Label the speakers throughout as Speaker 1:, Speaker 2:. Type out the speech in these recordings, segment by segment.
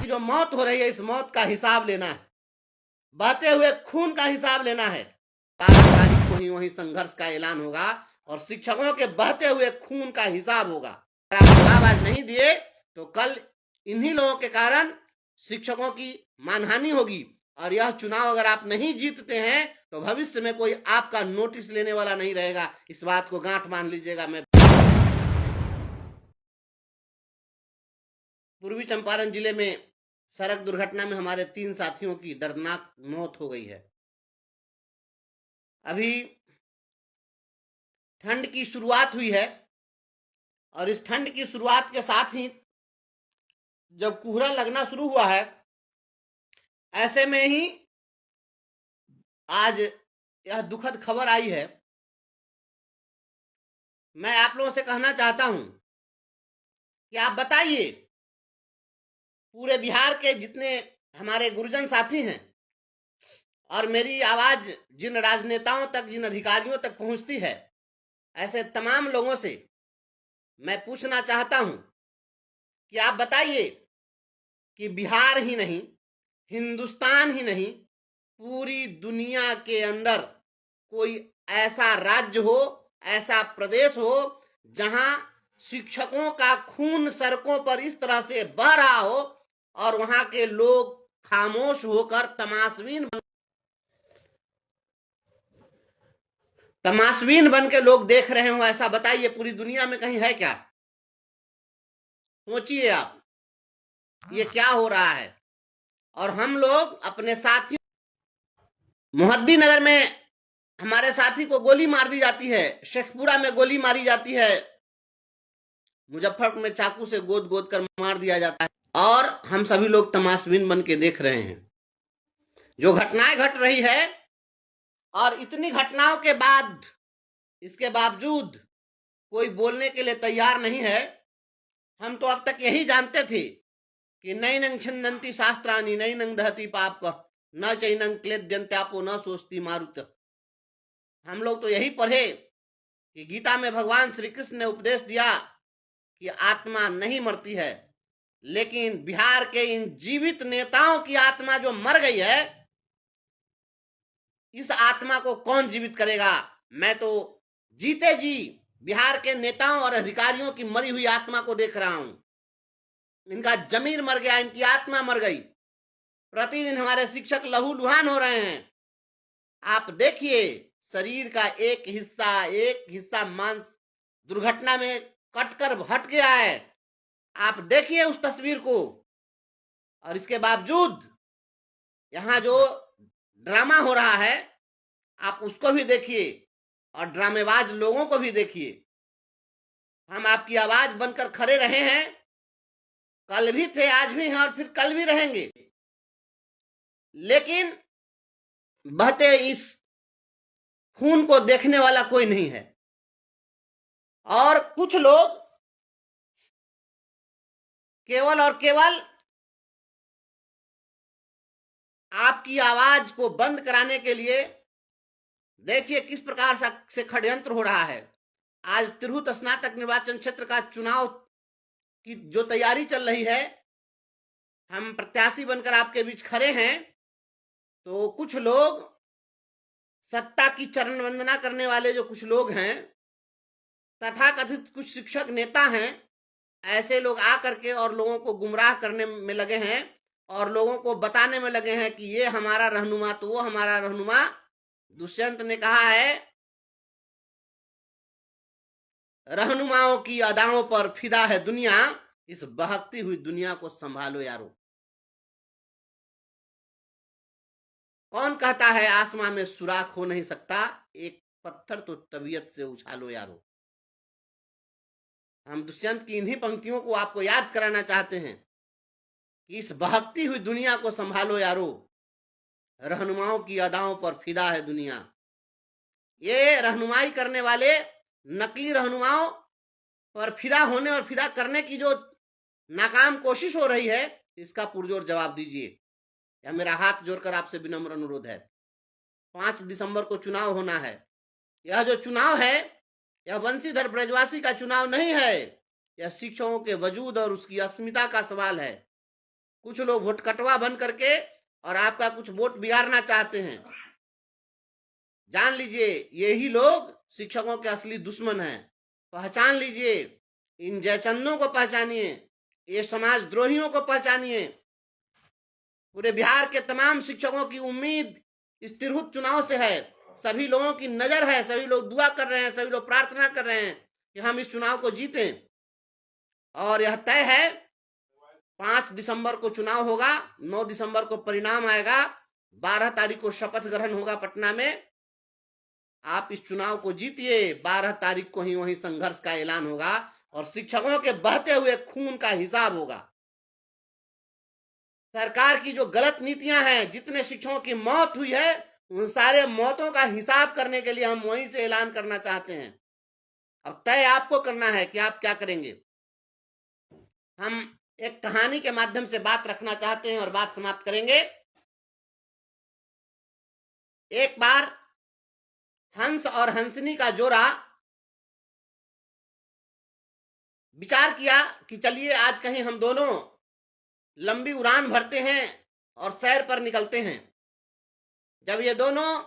Speaker 1: की जो मौत हो रही है, इस मौत का हिसाब लेना है, बहते हुए खून का हिसाब लेना है। 12 तारीख को ही वही संघर्ष का ऐलान होगा और शिक्षकों के बहते हुए खून का हिसाब होगा। अगर आप जवाब आज नहीं दिए तो कल इन्हीं लोगों के कारण शिक्षकों की मानहानि होगी, और यह चुनाव अगर आप नहीं जीतते हैं तो भविष्य में कोई आपका नोटिस लेने वाला नहीं रहेगा। इस बात को गांठ मान लीजिएगा। मैं पूर्वी चंपारण जिले में सड़क दुर्घटना में हमारे 3 साथियों की दर्दनाक मौत हो गई है। अभी ठंड की शुरुआत हुई है और इस ठंड की शुरुआत के साथ ही जब कोहरा लगना शुरू हुआ है, ऐसे में ही आज यह दुखद खबर आई है। मैं आप लोगों से कहना चाहता हूं कि आप बताइए, पूरे बिहार के जितने हमारे गुरुजन साथी हैं और मेरी आवाज जिन राजनेताओं तक, जिन अधिकारियों तक पहुंचती है, ऐसे तमाम लोगों से मैं पूछना चाहता हूं कि आप बताइए कि बिहार ही नहीं, हिंदुस्तान ही नहीं, पूरी दुनिया के अंदर कोई ऐसा राज्य हो, ऐसा प्रदेश हो जहां शिक्षकों का खून सड़कों पर इस तरह से बह रहा हो और वहां के लोग खामोश होकर तमाशबीन बन के लोग देख रहे हो। ऐसा बताइए, पूरी दुनिया में कहीं है क्या? सोचिए आप, ये क्या हो रहा है। और हम लोग अपने साथियों, मोहद्दी नगर में हमारे साथी को गोली मार दी जाती है, शेखपुरा में गोली मारी जाती है, मुजफ्फरपुर में चाकू से गोद गोद कर मार दिया जाता है और हम सभी लोग तमाशबीन बन के देख रहे हैं जो घटनाएं घट रही है। और इतनी घटनाओं के बाद, इसके बावजूद कोई बोलने के लिए तैयार नहीं है। हम तो अब तक यही जानते थे कि नैनं छिन्दन्ति शास्त्राणि नैनं दहति पापः न चैनं क्लेद्यन्त्यापो न सोचती मारुत। हम लोग तो यही पढ़े कि गीता में भगवान श्री कृष्ण ने उपदेश दिया कि आत्मा नहीं मरती है, लेकिन बिहार के इन जीवित नेताओं की आत्मा जो मर गई है, इस आत्मा को कौन जीवित करेगा? मैं तो जीते जी बिहार के नेताओं और अधिकारियों की मरी हुई आत्मा को देख रहा हूं। इनका जमीर मर गया, इनकी आत्मा मर गई। प्रतिदिन हमारे शिक्षक लहूलुहान हो रहे हैं। आप देखिए, शरीर का एक हिस्सा मांस दुर्घटना में कटकर हट गया है। आप देखिए उस तस्वीर को। और इसके बावजूद यहां जो ड्रामा हो रहा है, आप उसको भी देखिए और ड्रामेबाज लोगों को भी देखिए। हम आपकी आवाज बनकर खड़े रहे हैं, कल भी थे, आज भी हैं और फिर कल भी रहेंगे, लेकिन बहते इस खून को देखने वाला कोई नहीं है। और कुछ लोग केवल और केवल आपकी आवाज को बंद कराने के लिए, देखिए किस प्रकार से षड्यंत्र हो रहा है। आज तिरहुत स्नातक निर्वाचन क्षेत्र का चुनाव की जो तैयारी चल रही है, हम प्रत्याशी बनकर आपके बीच खड़े हैं, तो कुछ लोग सत्ता की चरण वंदना करने वाले जो कुछ लोग हैं, तथाकथित कुछ शिक्षक नेता हैं, ऐसे लोग आकर के और लोगों को गुमराह करने में लगे हैं और लोगों को बताने में लगे हैं कि ये हमारा रहनुमा तो वो हमारा रहनुमा। दुष्यंत ने कहा है, रहनुमाओं की अदाओं पर फिदा है दुनिया, इस बहकती हुई दुनिया को संभालो यारो। कौन कहता है आसमां में सुराख हो नहीं सकता, एक पत्थर तो तबीयत से उछालो यारो। हम दुष्यंत की इन्हीं पंक्तियों को आपको याद कराना चाहते हैं कि इस बहकती हुई दुनिया को संभालो यारो, रहनुमाओं की अदाओं पर फिदा है दुनिया। ये रहनुमाई करने वाले नकली रहनुमाओं पर फिदा होने और फिदा करने की जो नाकाम कोशिश हो रही है, इसका पुरजोर जवाब दीजिए। यह मेरा हाथ जोड़कर आपसे विनम्र अनुरोध है। 5 दिसंबर को चुनाव होना है। यह जो चुनाव है, यह वंशीधर ब्रजवासी का चुनाव नहीं है, यह शिक्षकों के वजूद और उसकी अस्मिता का सवाल है। कुछ लोग वोट कटवा बन करके और आपका कुछ वोट बिगाड़ना चाहते हैं। जान लीजिए, यही लोग शिक्षकों के असली दुश्मन हैं। पहचान लीजिए, इन जयचंदों को पहचानिए, ये समाजद्रोहियों को पहचानिए। पूरे बिहार के तमाम शिक्षकों की उम्मीद इस तिरहुत चुनाव से है। सभी लोगों की नजर है, सभी लोग दुआ कर रहे हैं, सभी लोग प्रार्थना कर रहे हैं कि हम इस चुनाव को जीतें। और यह तय है, 5 दिसंबर को चुनाव होगा, 9 दिसंबर को परिणाम आएगा, 12 तारीख को शपथ ग्रहण होगा पटना में। आप इस चुनाव को जीतिए, 12 तारीख को ही वही संघर्ष का ऐलान होगा और शिक्षकों के बहते हुए खून का हिसाब होगा। सरकार की जो गलत नीतियां हैं, जितने शिक्षकों की मौत हुई है, उन सारे मौतों का हिसाब करने के लिए हम वहीं से ऐलान करना चाहते हैं। अब तय आपको करना है कि आप क्या करेंगे। हम एक कहानी के माध्यम से बात रखना चाहते हैं और बात समाप्त करेंगे। एक बार हंस और हंसनी का जोड़ा विचार किया कि चलिए आज कहीं हम दोनों लंबी उड़ान भरते हैं और सैर पर निकलते हैं। जब ये दोनों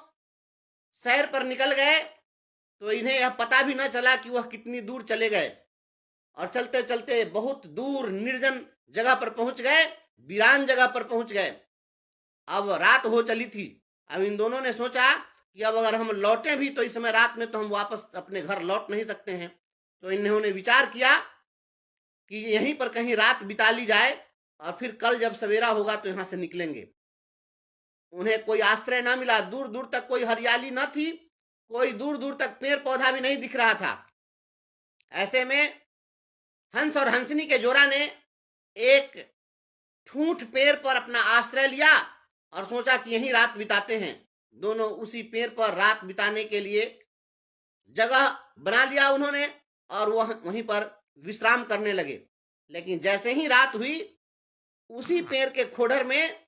Speaker 1: सैर पर निकल गए तो इन्हें यह पता भी न चला कि वह कितनी दूर चले गए और चलते चलते बहुत दूर निर्जन जगह पर पहुंच गए, वीरान जगह पर पहुंच गए। अब रात हो चली थी। अब इन दोनों ने सोचा कि अब अगर हम लौटे भी तो इस समय रात में तो हम वापस अपने घर लौट नहीं सकते हैं। तो इन्होंने विचार किया कि यहीं पर कहीं रात बिता ली जाए और फिर कल जब सवेरा होगा तो यहां से निकलेंगे। उन्हें कोई आश्रय न मिला, दूर दूर तक कोई हरियाली न थी, कोई दूर दूर तक पेड़ पौधा भी नहीं दिख रहा था। ऐसे में हंस और हंसनी के जोड़ा ने एक ठूंठ पेड़ पर अपना आश्रय लिया और सोचा कि यहीं रात बिताते हैं। दोनों उसी पेड़ पर रात बिताने के लिए जगह बना लिया उन्होंने और वह वहीं पर विश्राम करने लगे। लेकिन जैसे ही रात हुई, उसी पेड़ के खोडर में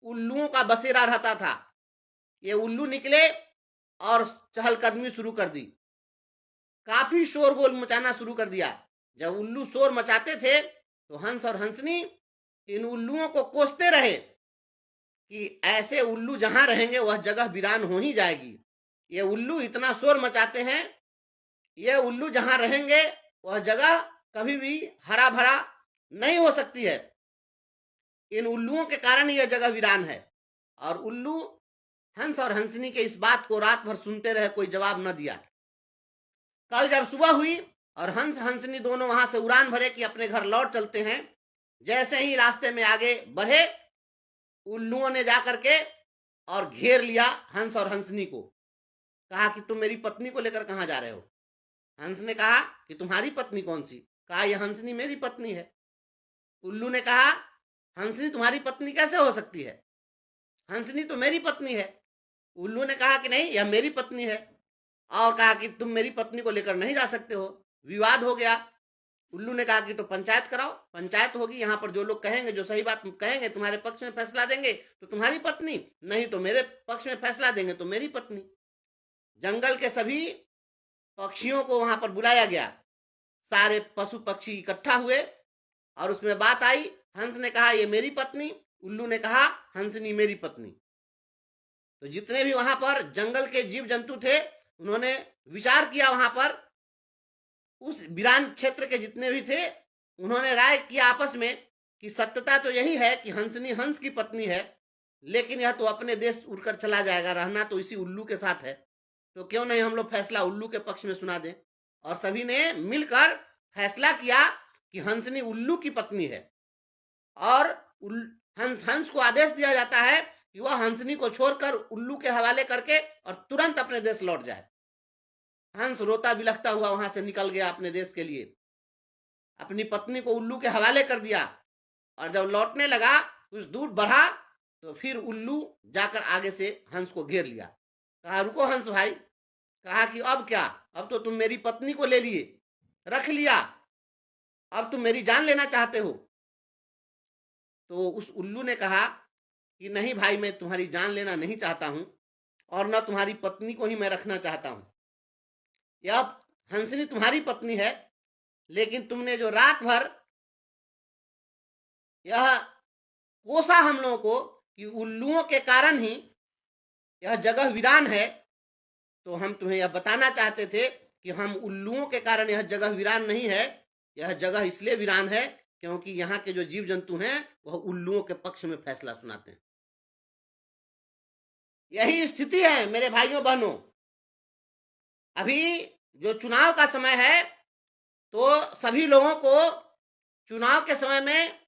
Speaker 1: उल्लुओं का बसेरा रहता था। ये उल्लू निकले और चहलकदमी शुरू कर दी, काफी शोरगुल मचाना शुरू कर दिया। जब उल्लू शोर मचाते थे तो हंस और हंसनी इन उल्लुओं को कोसते रहे कि ऐसे उल्लू जहां रहेंगे वह जगह वीरान हो ही जाएगी। ये उल्लू इतना शोर मचाते हैं, ये उल्लू जहां रहेंगे वह जगह कभी भी हरा भरा नहीं हो सकती है। इन उल्लुओं के कारण यह जगह वीरान है। और उल्लू हंस और हंसनी के इस बात को रात भर सुनते रहे, कोई जवाब न दिया। कल जब सुबह हुई और हंस हंसनी दोनों वहां से उड़ान भरे कि अपने घर लौट चलते हैं, जैसे ही रास्ते में आगे बढ़े, उल्लुओं ने जाकर के और घेर लिया हंस और हंसनी को। कहा कि तुम मेरी पत्नी को लेकर कहां जा रहे हो। हंस ने कहा कि तुम्हारी पत्नी कौन सी। कहा यह हंसनी मेरी पत्नी है। उल्लू ने कहा हंसनी तुम्हारी पत्नी कैसे हो सकती है, हंसनी तो मेरी पत्नी है। उल्लू ने कहा कि नहीं, यह मेरी पत्नी है और कहा कि तुम मेरी पत्नी को लेकर नहीं जा सकते हो। विवाद हो गया। उल्लू ने कहा कि तो पंचायत कराओ, पंचायत होगी, यहाँ पर जो लोग कहेंगे, जो सही बात कहेंगे, तुम्हारे पक्ष में फैसला देंगे तो तुम्हारी पत्नी, नहीं तो मेरे पक्ष में फैसला देंगे तो मेरी पत्नी। जंगल के सभी पक्षियों को वहां पर बुलाया गया। सारे पशु पक्षी इकट्ठा हुए और उसमें बात आई। हंस ने कहा ये मेरी पत्नी, उल्लू ने कहा हंसनी मेरी पत्नी। तो जितने भी वहां पर जंगल के जीव जंतु थे, उन्होंने विचार किया। वहां पर उस वीरान क्षेत्र के जितने भी थे, उन्होंने राय किया आपस में कि सत्यता तो यही है कि हंसनी हंस की पत्नी है, लेकिन यह तो अपने देश उड़कर चला जाएगा, रहना तो इसी उल्लू के साथ है। तो क्यों नहीं हम लोग फैसला उल्लू के पक्ष में सुना दें। और सभी ने मिलकर फैसला किया कि हंसनी उल्लू की पत्नी है और हंस को आदेश दिया जाता है कि वह हंसनी को छोड़कर उल्लू के हवाले करके और तुरंत अपने देश लौट जाए। हंस रोता बिलखता हुआ वहां से निकल गया अपने देश के लिए, अपनी पत्नी को उल्लू के हवाले कर दिया। और जब लौटने लगा, कुछ दूर बढ़ा तो फिर उल्लू जाकर आगे से हंस को घेर लिया। कहा रुको हंस भाई। कहा कि अब क्या, अब तो तुम मेरी पत्नी को ले लिए, रख लिया, अब तुम मेरी जान लेना चाहते हो। तो उस उल्लू ने कहा कि नहीं भाई, मैं तुम्हारी जान लेना नहीं चाहता हूं और न तुम्हारी पत्नी को ही मैं रखना चाहता हूं। यह हंसनी तुम्हारी पत्नी है, लेकिन तुमने जो रात भर यह कोसा हम लोगों को कि उल्लुओं के कारण ही यह जगह वीरान है, तो हम तुम्हें यह बताना चाहते थे कि हम उल्लुओं के कारण यह जगह वीरान नहीं है। यह जगह इसलिए वीरान है क्योंकि यहाँ के जो जीव जंतु हैं वह उल्लुओं के पक्ष में फैसला सुनाते हैं। यही स्थिति है मेरे भाइयों बहनों। अभी जो चुनाव का समय है तो सभी लोगों को चुनाव के समय में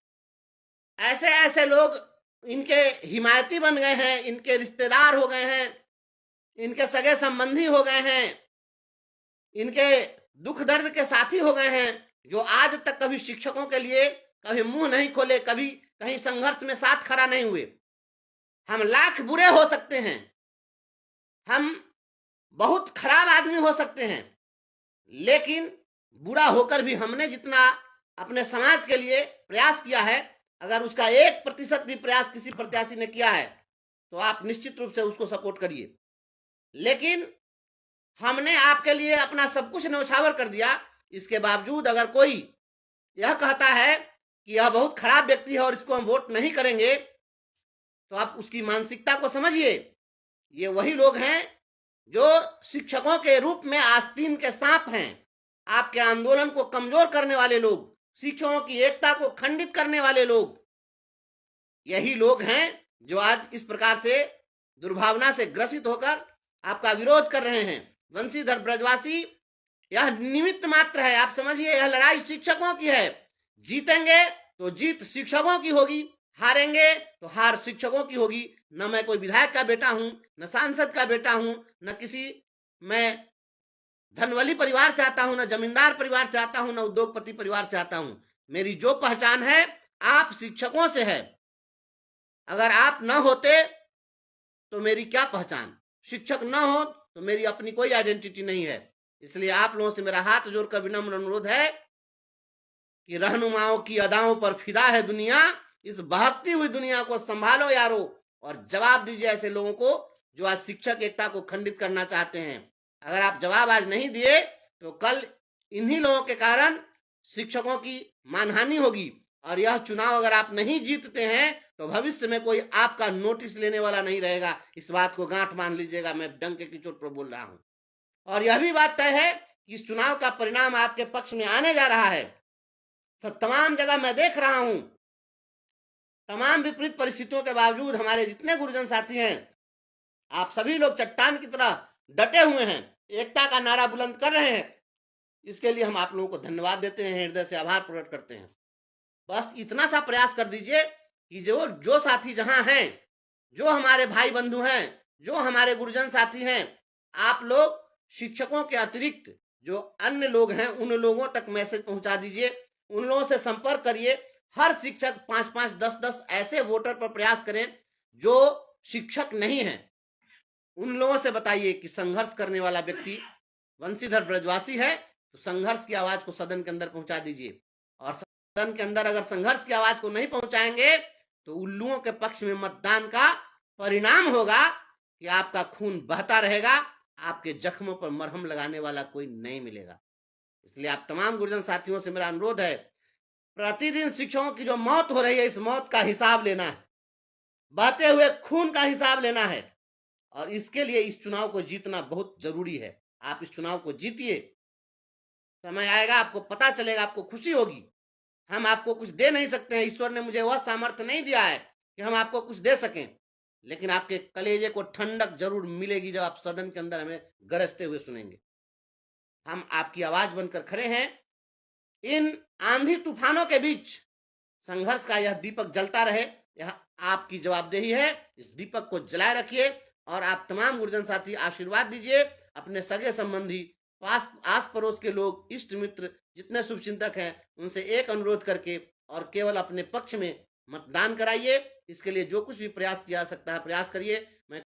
Speaker 1: ऐसे ऐसे लोग इनके हिमायती बन गए हैं, इनके रिश्तेदार हो गए हैं, इनके सगे संबंधी हो गए हैं, इनके दुख दर्द के साथी हो गए हैं, जो आज तक कभी शिक्षकों के लिए कभी मुंह नहीं खोले, कभी कहीं संघर्ष में साथ खड़ा नहीं हुए। हम लाख बुरे हो सकते हैं, हम बहुत खराब आदमी हो सकते हैं, लेकिन बुरा होकर भी हमने जितना अपने समाज के लिए प्रयास किया है, अगर उसका 1% भी प्रयास किसी प्रत्याशी ने किया है तो आप निश्चित रूप से उसको सपोर्ट करिए। लेकिन हमने आपके लिए अपना सब कुछ न्यौछावर कर दिया। इसके बावजूद अगर कोई यह कहता है कि यह बहुत खराब व्यक्ति है और इसको हम वोट नहीं करेंगे, तो आप उसकी मानसिकता को समझिए। ये वही लोग हैं जो शिक्षकों के रूप में आस्तीन के सांप हैं, आपके आंदोलन को कमजोर करने वाले लोग, शिक्षकों की एकता को खंडित करने वाले लोग। यही लोग हैं जो आज इस प्रकार से दुर्भावना से ग्रसित होकर आपका विरोध कर रहे हैं। वंशीधर ब्रजवासी यह निमित्त मात्र है, आप समझिए। यह लड़ाई शिक्षकों की है। जीतेंगे तो जीत शिक्षकों की होगी, हारेंगे तो हार शिक्षकों की होगी। न मैं कोई विधायक का बेटा हूं, न सांसद का बेटा हूं, न किसी मैं धनवली परिवार से आता हूं, न जमींदार परिवार से आता हूं, न उद्योगपति परिवार से आता हूं। मेरी जो पहचान है आप शिक्षकों से है। अगर आप न होते तो मेरी क्या पहचान, शिक्षक न हो तो मेरी अपनी कोई आइडेंटिटी नहीं है। इसलिए आप लोगों से मेरा हाथ जोड़कर विनम्र अनुरोध है कि रहनुमाओं की अदाओं पर फिदा है दुनिया, इस बहकती हुई दुनिया को संभालो यारो, और जवाब दीजिए ऐसे लोगों को जो आज शिक्षक एकता को खंडित करना चाहते हैं। अगर आप जवाब आज नहीं दिए तो कल इन्हीं लोगों के कारण शिक्षकों की मानहानि होगी, और यह चुनाव अगर आप नहीं जीतते हैं तो भविष्य में कोई आपका नोटिस लेने वाला नहीं रहेगा। इस बात को गांठ मान लीजिएगा, मैं डंके की चोट पर बोल रहा हूं। और यह भी बात तय है कि इस चुनाव का परिणाम आपके पक्ष में आने जा रहा है। तो तमाम जगह मैं देख रहा हूं, तमाम विपरीत परिस्थितियों के बावजूद हमारे जितने गुरुजन साथी हैं, आप सभी लोग चट्टान की तरह डटे हुए हैं, एकता का नारा बुलंद कर रहे हैं। इसके लिए हम आप लोगों को धन्यवाद देते हैं, हृदय से आभार प्रकट करते हैं। बस इतना सा प्रयास कर दीजिए कि जो साथी जहां हैं, जो हमारे भाई बंधु हैं, जो हमारे गुरुजन साथी हैं, आप लोग शिक्षकों के अतिरिक्त जो अन्य लोग हैं उन लोगों तक मैसेज पहुंचा दीजिए, उन लोगों से संपर्क करिए। हर शिक्षक 5-5, 10-10 ऐसे वोटर पर प्रयास करें जो शिक्षक नहीं हैं। उन लोगों से बताइए कि संघर्ष करने वाला व्यक्ति वंशीधर ब्रजवासी है, तो संघर्ष की आवाज को सदन के अंदर पहुंचा दीजिए। और सदन के अंदर अगर संघर्ष की आवाज को नहीं पहुंचाएंगे तो उल्लुओं के पक्ष में मतदान का परिणाम होगा कि आपका खून बहता रहेगा, आपके जख्मों पर मरहम लगाने वाला कोई नहीं मिलेगा। इसलिए आप तमाम गुरुजन साथियों से मेरा अनुरोध है, प्रतिदिन शिक्षकों की जो मौत हो रही है, इस मौत का हिसाब लेना है, बहते हुए खून का हिसाब लेना है, और इसके लिए इस चुनाव को जीतना बहुत जरूरी है। आप इस चुनाव को जीतिए, समय आएगा आपको पता चलेगा, आपको खुशी होगी। हम आपको कुछ दे नहीं सकते हैं, ईश्वर ने मुझे वह सामर्थ्य नहीं दिया है कि हम आपको कुछ दे सकें, लेकिन आपके कलेजे को ठंडक जरूर मिलेगी जब आप सदन के अंदर हमें गरजते हुए सुनेंगे। हम आपकी आवाज बनकर खड़े हैं। इन आंधी तूफानों के बीच संघर्ष का यह दीपक जलता रहे, यह आपकी जवाबदेही है। इस दीपक को जलाए रखिए, और आप तमाम गुरुजन साथी आशीर्वाद दीजिए। अपने सगे संबंधी, आस पड़ोस के लोग, इष्ट मित्र, जितने शुभचिंतक हैं, उनसे एक अनुरोध करके और केवल अपने पक्ष में मतदान कराइए। इसके लिए जो कुछ भी प्रयास किया जा सकता है प्रयास करिए। मैं